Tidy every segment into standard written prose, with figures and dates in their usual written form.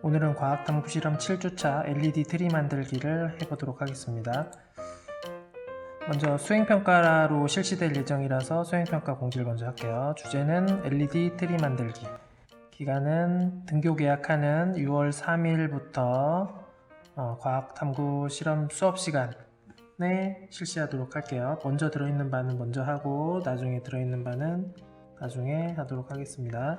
오늘은 과학탐구 실험 7주차 LED 트리 만들기를 해보도록 하겠습니다. 먼저 수행평가로 실시될 예정이라서 수행평가 공지를 먼저 할게요. 주제는 LED 트리 만들기. 기간은 등교 계약하는 6월 3일부터 과학탐구 실험 수업시간에 실시하도록 할게요. 먼저 들어있는 바는 먼저 하고 나중에 들어있는 바는 나중에 하도록 하겠습니다.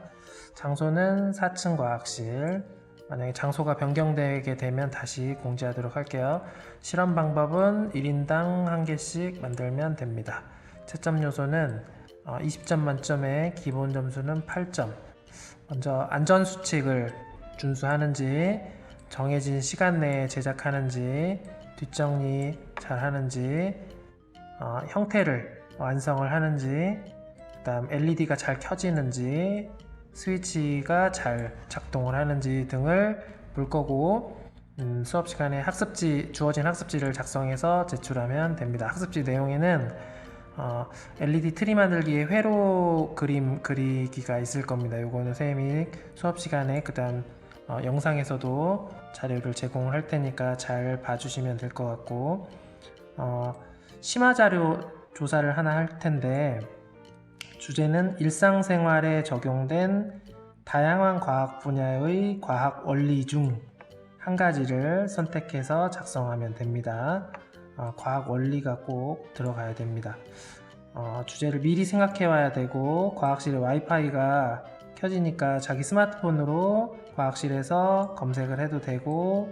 장소는 4층 과학실. 만약에 장소가 변경되게 되면 다시 공지하도록 할게요. 실험 방법은 1인당 1개씩 만들면 됩니다. 채점 요소는 20점 만점에 기본 점수는 8점. 먼저 안전수칙을 준수하는지, 정해진 시간 내에 제작하는지, 뒷정리 잘 하는지, 형태를 완성을 하는지, 그 다음 LED가 잘 켜지는지, 스위치가 잘 작동을 하는지 등을 볼 거고, 수업 시간에 주어진 학습지를 작성해서 제출하면 됩니다. 학습지 내용에는 LED 트리 만들기의 회로 그림 그리기가 있을 겁니다. 요거는 선생님이 수업 시간에 그 다음 영상에서도 자료를 제공을 할 테니까 잘 봐주시면 될 것 같고, 심화 자료 조사를 하나 할 텐데, 주제는 일상생활에 적용된 다양한 과학 분야의 과학 원리 중 한 가지를 선택해서 작성하면 됩니다. 과학 원리가 꼭 들어가야 됩니다. 주제를 미리 생각해 와야 되고, 과학실에 와이파이가 켜지니까 자기 스마트폰으로 과학실에서 검색을 해도 되고,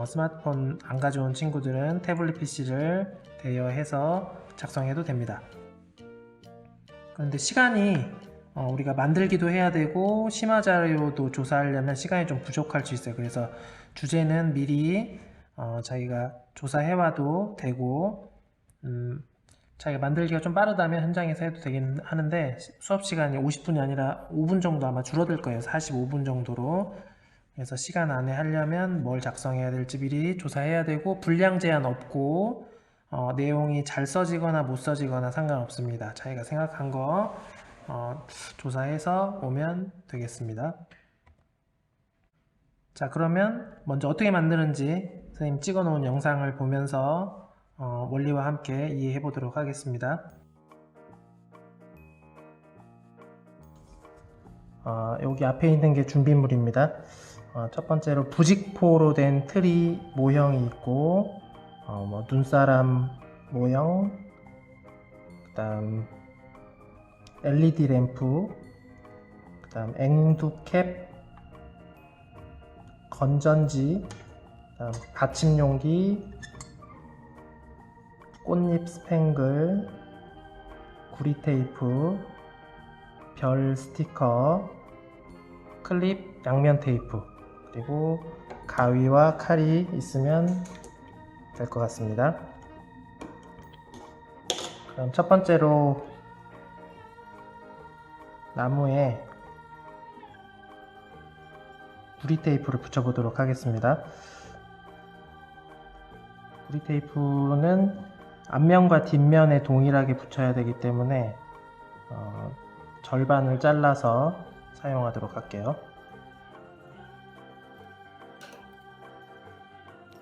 스마트폰 안 가져온 친구들은 태블릿 PC를 대여해서 작성해도 됩니다. 그런데 시간이 우리가 만들기도 해야 되고 심화 자료도 조사하려면 시간이 좀 부족할 수 있어요. 그래서 주제는 미리 자기가 조사해와도 되고, 자기가 만들기가 좀 빠르다면 현장에서 해도 되긴 하는데, 수업 시간이 50분이 아니라 5분 정도 아마 줄어들 거예요. 45분 정도로. 그래서 시간 안에 하려면 뭘 작성해야 될지 미리 조사해야 되고, 분량 제한 없고, 내용이 잘 써지거나 못 써지거나 상관없습니다. 자기가 생각한 거 조사해서 오면 되겠습니다. 자, 그러면 먼저 어떻게 만드는지 선생님 찍어 놓은 영상을 보면서 원리와 함께 이해해 보도록 하겠습니다. 여기 앞에 있는 게 준비물입니다. 첫 번째로 부직포로 된 트리 모형이 있고, 눈사람 모형, 그 다음 LED 램프, 그 다음 앵두캡, 건전지, 그 다음 받침용기, 꽃잎 스팽글, 구리 테이프, 별 스티커, 클립, 양면 테이프, 그리고 가위와 칼이 있으면 될 것 같습니다. 그럼 첫 번째로 나무에 구리 테이프를 붙여보도록 하겠습니다. 구리 테이프는 앞면과 뒷면에 동일하게 붙여야 되기 때문에 절반을 잘라서 사용하도록 할게요.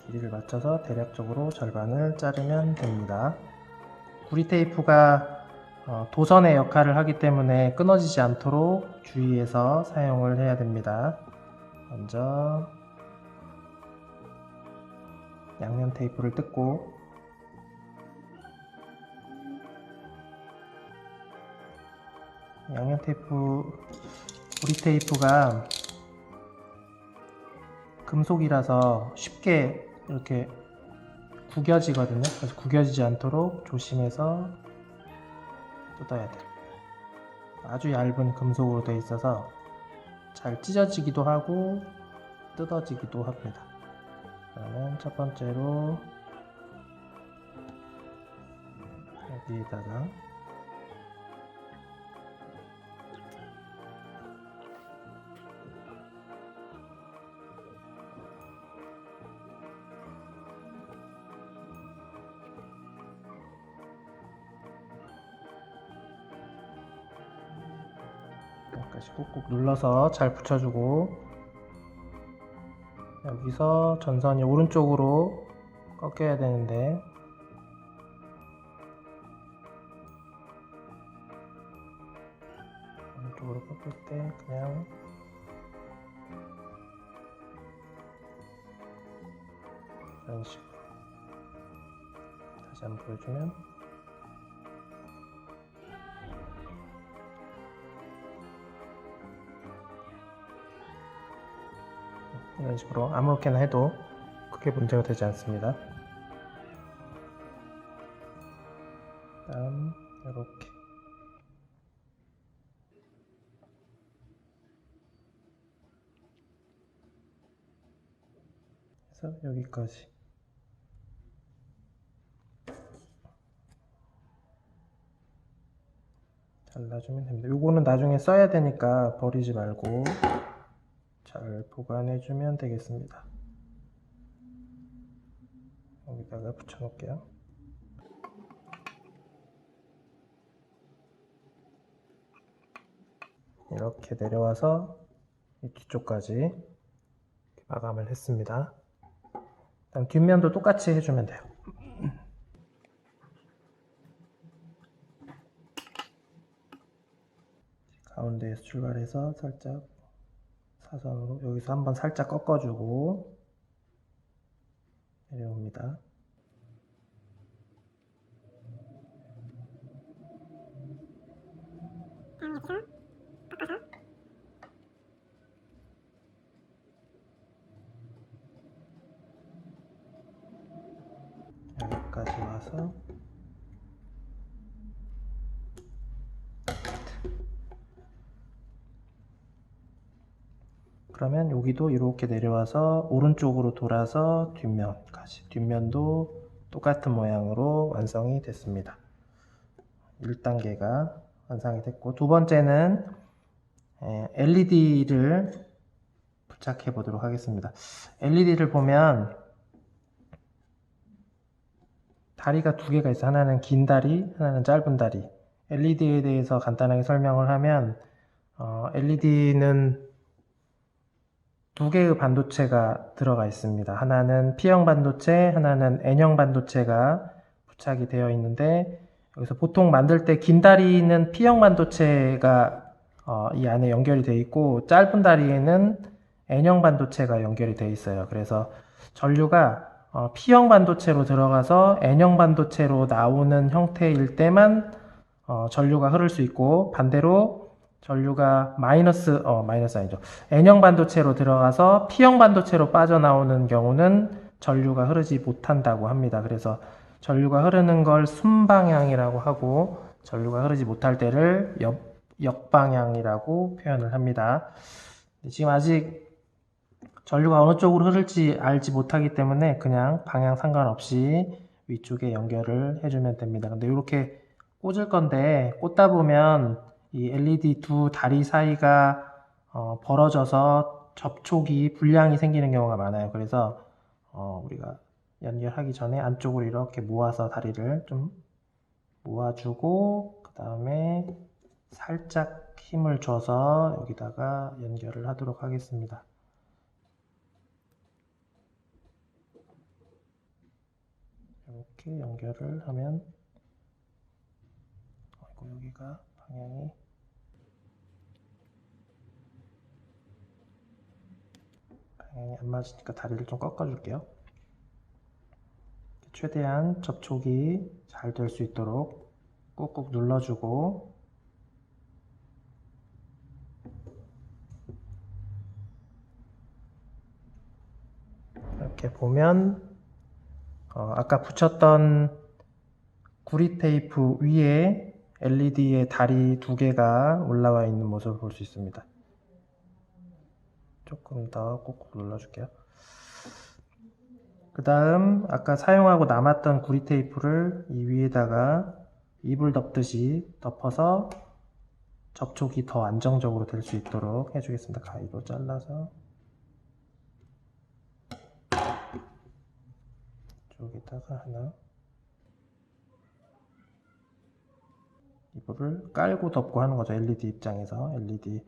길이를 맞춰서 대략적으로 절반을 자르면 됩니다. 구리 테이프가 도선의 역할을 하기 때문에 끊어지지 않도록 주의해서 사용을 해야 됩니다. 먼저 양면 테이프를 뜯고, 양면 테이프, 구리 테이프가 금속이라서 쉽게 이렇게 구겨지거든요. 그래서 구겨지지 않도록 조심해서 뜯어야 돼요. 아주 얇은 금속으로 되어 있어서 잘 찢어지기도 하고 뜯어지기도 합니다. 그러면 첫 번째로 여기에다가 여기까지 꾹꾹 눌러서 잘 붙여주고, 여기서 전선이 오른쪽으로 꺾여야 되는데 오른쪽으로 꺾일 때 그냥 이런 식으로 다시 한번 보여주면 이런 식으로 아무렇게나 해도 크게 문제가 되지 않습니다. 다음 이렇게 해서 여기까지 잘라주면 됩니다. 요거는 나중에 써야 되니까 버리지 말고 잘 보관해주면 되겠습니다. 여기다가 붙여 놓을게요. 이렇게 내려와서 이 뒤쪽까지 마감을 했습니다. 그다음 뒷면도 똑같이 해주면 돼요. 가운데에서 출발해서 살짝 사선으로 여기서 한번 살짝 꺾어주고 내려옵니다. 여기까지 와서 그러면 여기도 이렇게 내려와서 오른쪽으로 돌아서 뒷면까지 뒷면도 똑같은 모양으로 완성이 됐습니다. 1단계가 완성이 됐고 두 번째는 LED를 부착해 보도록 하겠습니다. LED를 보면 다리가 두 개가 있어요. 하나는 긴 다리, 하나는 짧은 다리. LED에 대해서 간단하게 설명을 하면 LED는 두 개의 반도체가 들어가 있습니다. 하나는 P형 반도체, 하나는 N형 반도체가 부착이 되어 있는데 여기서 보통 만들 때 긴 다리는 P형 반도체가 이 안에 연결이 되어 있고 짧은 다리에는 N형 반도체가 연결이 되어 있어요. 그래서 전류가 P형 반도체로 들어가서 N형 반도체로 나오는 형태일 때만 전류가 흐를 수 있고 반대로 전류가 마이너스 아니죠. N형 반도체로 들어가서 P형 반도체로 빠져나오는 경우는 전류가 흐르지 못한다고 합니다. 그래서 전류가 흐르는 걸 순방향이라고 하고 전류가 흐르지 못할 때를 역방향이라고 표현을 합니다. 지금 아직 전류가 어느 쪽으로 흐를지 알지 못하기 때문에 그냥 방향 상관없이 위쪽에 연결을 해주면 됩니다. 근데 이렇게 꽂을 건데 꽂다 보면 이 LED 두 다리 사이가 벌어져서 접촉이 불량이 생기는 경우가 많아요. 그래서 우리가 연결하기 전에 안쪽으로 이렇게 모아서 다리를 좀 모아주고 그 다음에 살짝 힘을 줘서 여기다가 연결을 하도록 하겠습니다. 이렇게 연결을 하면 여기가 방향이 안 맞으니까 다리를 좀 꺾어줄게요. 최대한 접촉이 잘 될 수 있도록 꾹꾹 눌러주고 이렇게 보면 아까 붙였던 구리 테이프 위에 LED의 다리 두 개가 올라와 있는 모습을 볼 수 있습니다. 조금 더 꾹꾹 눌러줄게요. 그 다음 아까 사용하고 남았던 구리 테이프를 이 위에다가 이불 덮듯이 덮어서 접촉이 더 안정적으로 될 수 있도록 해주겠습니다. 가위로 잘라서 이쪽에다가 하나 이불을 깔고 덮고 하는 거죠. LED 입장에서 LED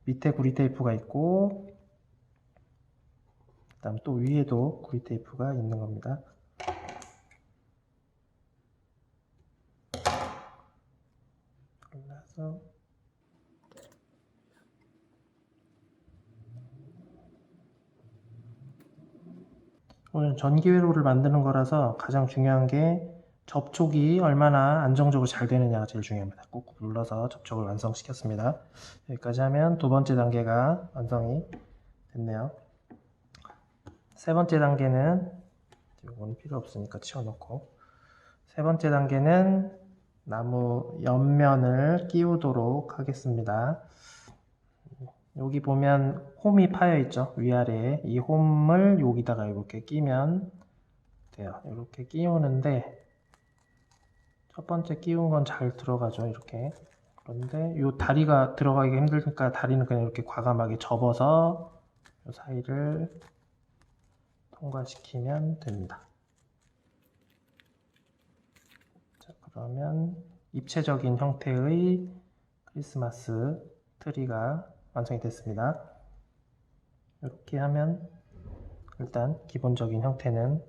밑에 구리 테이프가 있고 그 다음 또 위에도 구리 테이프가 있는 겁니다. 잘라서 오늘 전기회로를 만드는 거라서 가장 중요한 게 접촉이 얼마나 안정적으로 잘 되느냐가 제일 중요합니다. 꾹꾹 눌러서 접촉을 완성시켰습니다. 여기까지 하면 두 번째 단계가 완성이 됐네요. 세 번째 단계는 이건 필요 없으니까 치워놓고, 세 번째 단계는 나무 옆면을 끼우도록 하겠습니다. 여기 보면 홈이 파여 있죠, 위아래에. 이 홈을 여기다가 이렇게 끼면 돼요. 이렇게 끼우는데 첫 번째 끼운 건 잘 들어가죠, 이렇게. 그런데 이 다리가 들어가기가 힘드니까 다리는 그냥 이렇게 과감하게 접어서 이 사이를 통과시키면 됩니다. 자, 그러면 입체적인 형태의 크리스마스 트리가 완성이 됐습니다. 이렇게 하면 일단 기본적인 형태는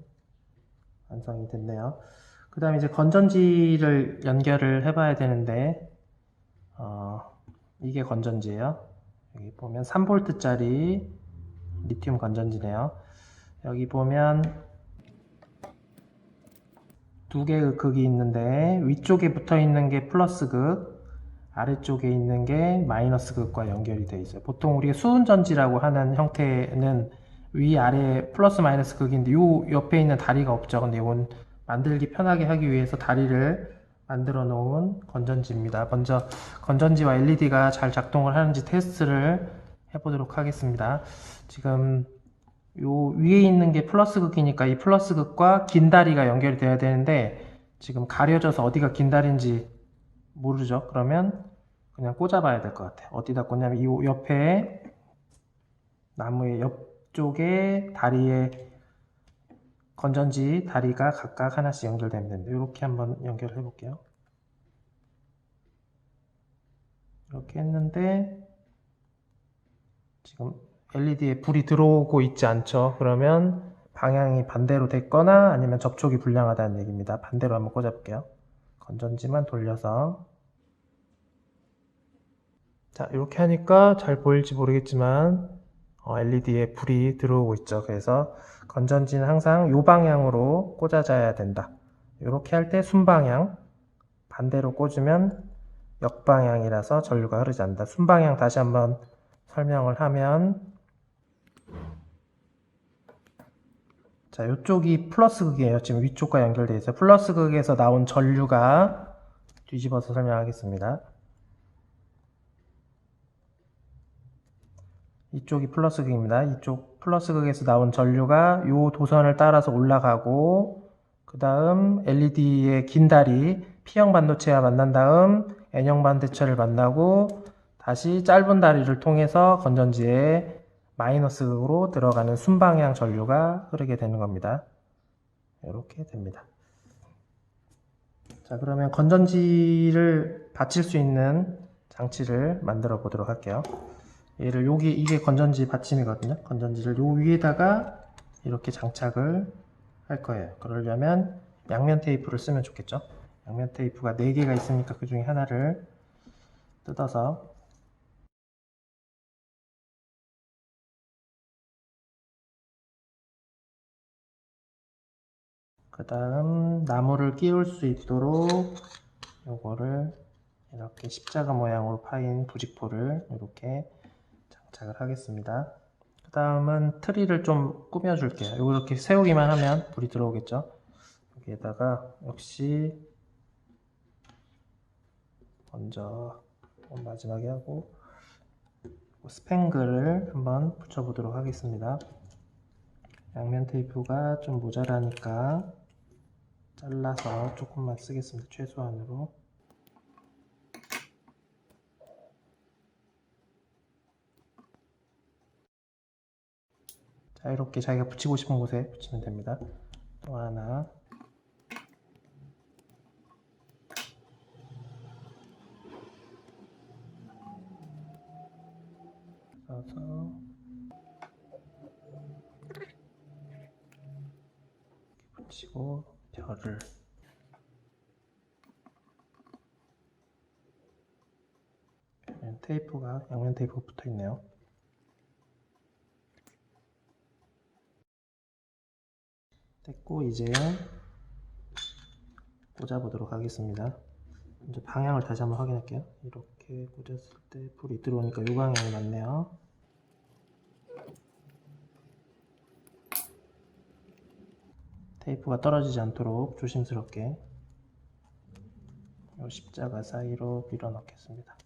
완성이 됐네요. 그 다음에 이제 건전지를 연결을 해 봐야 되는데, 이게 건전지예요. 여기 보면 3V 짜리 리튬 건전지네요. 여기 보면 두 개의 극이 있는데 위쪽에 붙어 있는 게 플러스 극, 아래쪽에 있는 게 마이너스 극과 연결이 되어 있어요. 보통 우리가 수은전지라고 하는 형태는 위아래 플러스 마이너스 극인데 이 옆에 있는 다리가 없죠. 근데 이건 만들기 편하게 하기 위해서 다리를 만들어 놓은 건전지입니다. 먼저 건전지와 LED가 잘 작동을 하는지 테스트를 해보도록 하겠습니다. 지금 요 위에 있는 게 플러스 극이니까 이 플러스 극과 긴 다리가 연결이 돼야 되는데 지금 가려져서 어디가 긴 다리인지 모르죠. 그러면 그냥 꽂아봐야 될 것 같아요. 어디다 꽂냐면 이 옆에 나무의 옆쪽에 다리에 건전지 다리가 각각 하나씩 연결되면 됩니다. 이렇게 한번 연결해 볼게요. 이렇게 했는데 지금 LED에 불이 들어오고 있지 않죠. 그러면 방향이 반대로 됐거나 아니면 접촉이 불량하다는 얘기입니다. 반대로 한번 꽂아볼게요. 건전지만 돌려서, 자, 이렇게 하니까 잘 보일지 모르겠지만 LED에 불이 들어오고 있죠. 그래서 건전지는 항상 이 방향으로 꽂아져야 된다. 이렇게 할 때 순방향, 반대로 꽂으면 역방향이라서 전류가 흐르지 않는다. 순방향 다시 한번 설명을 하면, 자, 이쪽이 플러스 극이에요. 지금 위쪽과 연결되어 있어요. 플러스 극에서 나온 전류가, 뒤집어서 설명하겠습니다. 이쪽이 플러스 극입니다. 이쪽 플러스 극에서 나온 전류가 이 도선을 따라서 올라가고, 그 다음 LED의 긴 다리 P형 반도체와 만난 다음 N형 반도체를 만나고 다시 짧은 다리를 통해서 건전지에 마이너스 극으로 들어가는 순방향 전류가 흐르게 되는 겁니다. 이렇게 됩니다. 자, 그러면 건전지를 받칠 수 있는 장치를 만들어 보도록 할게요. 얘를 이게 건전지 받침이거든요. 건전지를 요 위에다가 이렇게 장착을 할 거예요. 그러려면 양면 테이프를 쓰면 좋겠죠. 양면 테이프가 4개가 있으니까 그 중에 하나를 뜯어서, 그 다음 나무를 끼울 수 있도록 요거를 이렇게 십자가 모양으로 파인 부직포를 이렇게 장착을 하겠습니다. 그 다음은 트리를 좀 꾸며 줄게요. 이렇게 세우기만 하면 불이 들어오겠죠. 여기에다가 역시 먼저 마지막에 하고 스팽글을 한번 붙여 보도록 하겠습니다. 양면 테이프가 좀 모자라니까 잘라서 조금만 쓰겠습니다. 최소한으로. 자, 이렇게 자기가 붙이고 싶은 곳에 붙이면 됩니다. 또 하나. 써서 치고 별을 테이프가 양면 테이프 붙어 있네요. 됐고 이제 꽂아 보도록 하겠습니다. 이제 방향을 다시 한번 확인할게요. 이렇게 꽂았을 때 불이 들어오니까 이 방향이 맞네요. 테이프가 떨어지지 않도록 조심스럽게 이 십자가 사이로 밀어 넣겠습니다.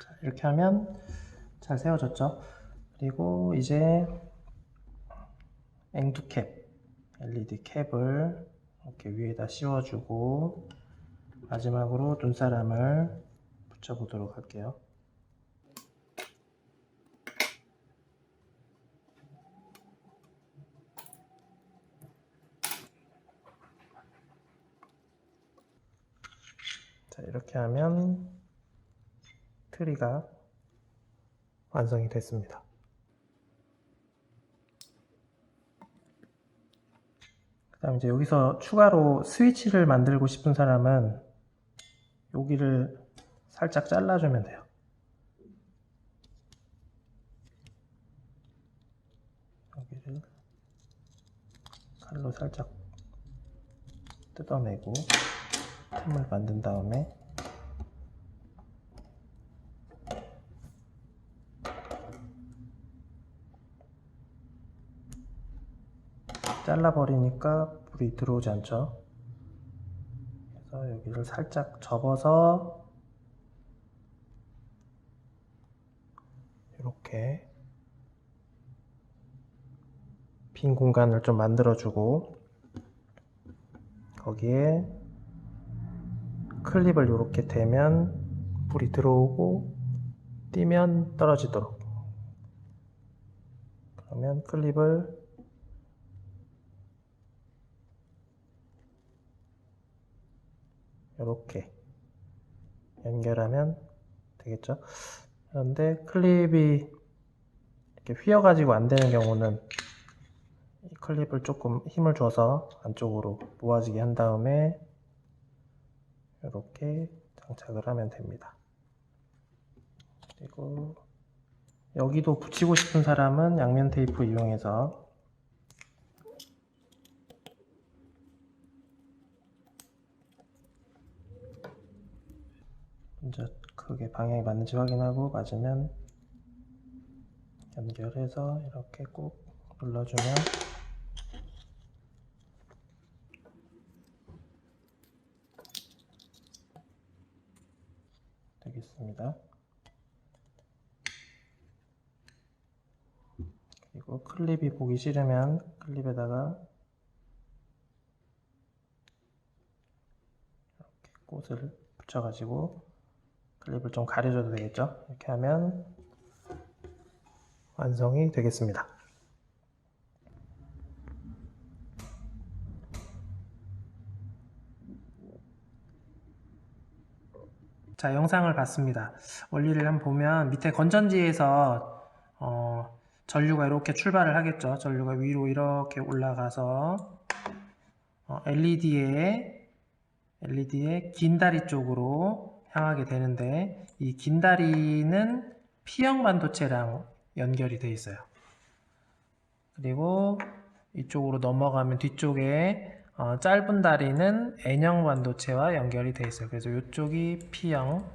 자, 이렇게 하면 잘 세워졌죠. 그리고 이제 앵두캡, LED 캡을 이렇게 위에다 씌워주고 마지막으로 눈사람을 붙여보도록 할게요. 자, 이렇게 하면 트리가 완성이 됐습니다. 그 다음 이제 여기서 추가로 스위치를 만들고 싶은 사람은 여기를 살짝 잘라주면 돼요. 여기를 칼로 살짝 뜯어내고 틈을 만든 다음에 잘라버리니까 불이 들어오지 않죠. 그래서 여기를 살짝 접어서 이렇게 빈 공간을 좀 만들어주고 거기에 클립을 이렇게 대면 불이 들어오고 띄면 떨어지도록, 그러면 클립을 이렇게 연결하면 되겠죠. 그런데 클립이 이렇게 휘어가지고 안 되는 경우는 이 클립을 조금 힘을 줘서 안쪽으로 모아지게 한 다음에 이렇게 장착을 하면 됩니다. 그리고 여기도 붙이고 싶은 사람은 양면 테이프 이용해서 먼저 크게 방향이 맞는지 확인하고 맞으면 연결해서 이렇게 꾹 눌러주면 되겠습니다. 그리고 클립이 보기 싫으면 클립에다가 이렇게 꽃을 붙여가지고 클립을 좀 가려줘도 되겠죠. 이렇게 하면 완성이 되겠습니다. 자, 영상을 봤습니다. 원리를 한번 보면 밑에 건전지에서 전류가 이렇게 출발을 하겠죠. 전류가 위로 이렇게 올라가서 LED의 긴 다리 쪽으로 향하게 되는데, 이 긴 다리는 P형 반도체랑 연결이 되어 있어요. 그리고 이쪽으로 넘어가면 뒤쪽에 짧은 다리는 N형 반도체와 연결이 되어 있어요. 그래서 이쪽이 P형,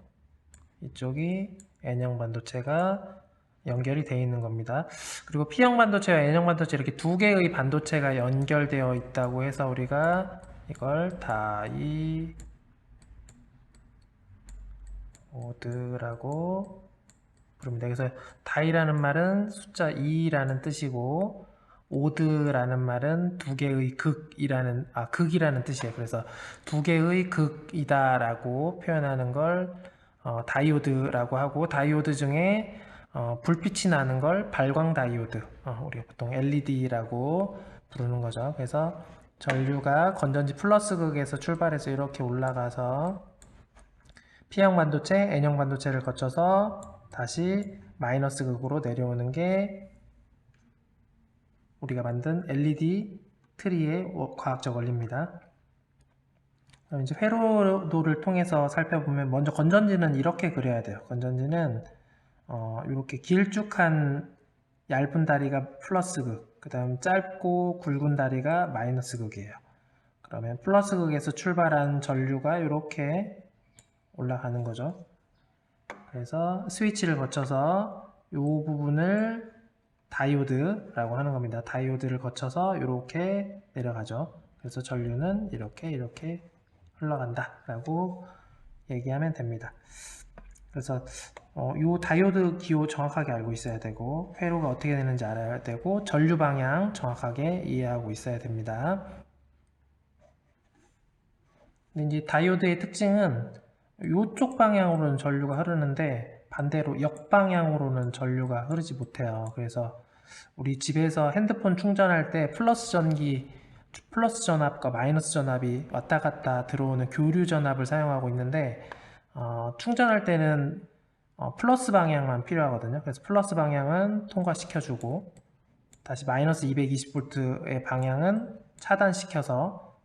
이쪽이 N형 반도체가 연결이 되어 있는 겁니다. 그리고 P형 반도체와 N형 반도체 이렇게 두 개의 반도체가 연결되어 있다고 해서 우리가 이걸 다이오드라고 부릅니다. 그래서 다이라는 말은 숫자 2라는 뜻이고 오드라는 말은 두 개의 극이라는 뜻이에요. 그래서 두 개의 극이다 라고 표현하는 걸 다이오드라고 하고, 다이오드 중에 불빛이 나는 걸 발광 다이오드, 우리가 보통 LED라고 부르는 거죠. 그래서 전류가 건전지 플러스 극에서 출발해서 이렇게 올라가서 P형 반도체, N형 반도체를 거쳐서 다시 마이너스 극으로 내려오는 게 우리가 만든 LED 트리의 과학적 원리입니다. 그럼 이제 회로도를 통해서 살펴보면 먼저 건전지는 이렇게 그려야 돼요. 건전지는 이렇게 길쭉한 얇은 다리가 플러스 극, 그 다음 짧고 굵은 다리가 마이너스 극이에요. 그러면 플러스 극에서 출발한 전류가 이렇게 올라가는 거죠. 그래서 스위치를 거쳐서 이 부분을 다이오드라고 하는 겁니다. 다이오드를 거쳐서 이렇게 내려가죠. 그래서 전류는 이렇게 흘러간다 라고 얘기하면 됩니다. 그래서 이 다이오드 기호 정확하게 알고 있어야 되고, 회로가 어떻게 되는지 알아야 되고, 전류 방향 정확하게 이해하고 있어야 됩니다. 근데 이제 다이오드의 특징은 이쪽 방향으로는 전류가 흐르는데 반대로 역방향으로는 전류가 흐르지 못해요. 그래서 우리 집에서 핸드폰 충전할 때 플러스 전압과 마이너스 전압이 왔다 갔다 들어오는 교류 전압을 사용하고 있는데, 충전할 때는 플러스 방향만 필요하거든요. 그래서 플러스 방향은 통과시켜주고 다시 마이너스 220V의 방향은 차단시켜서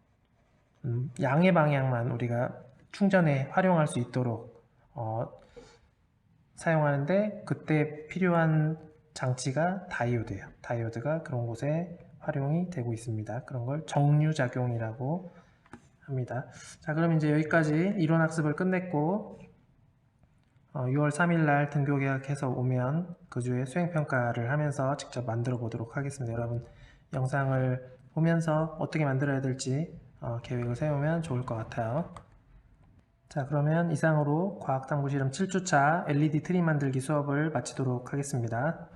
양의 방향만 우리가 충전에 활용할 수 있도록 사용하는데, 그때 필요한 장치가 다이오드예요. 다이오드가 그런 곳에 활용이 되고 있습니다. 그런 걸 정류작용이라고 합니다. 자, 그럼 이제 여기까지 이론 학습을 끝냈고 6월 3일 날 등교 계약해서 오면 그 주에 수행평가를 하면서 직접 만들어 보도록 하겠습니다. 여러분 영상을 보면서 어떻게 만들어야 될지 계획을 세우면 좋을 것 같아요. 자, 그러면 이상으로 과학탐구 실험 7주차 LED 트리 만들기 수업을 마치도록 하겠습니다.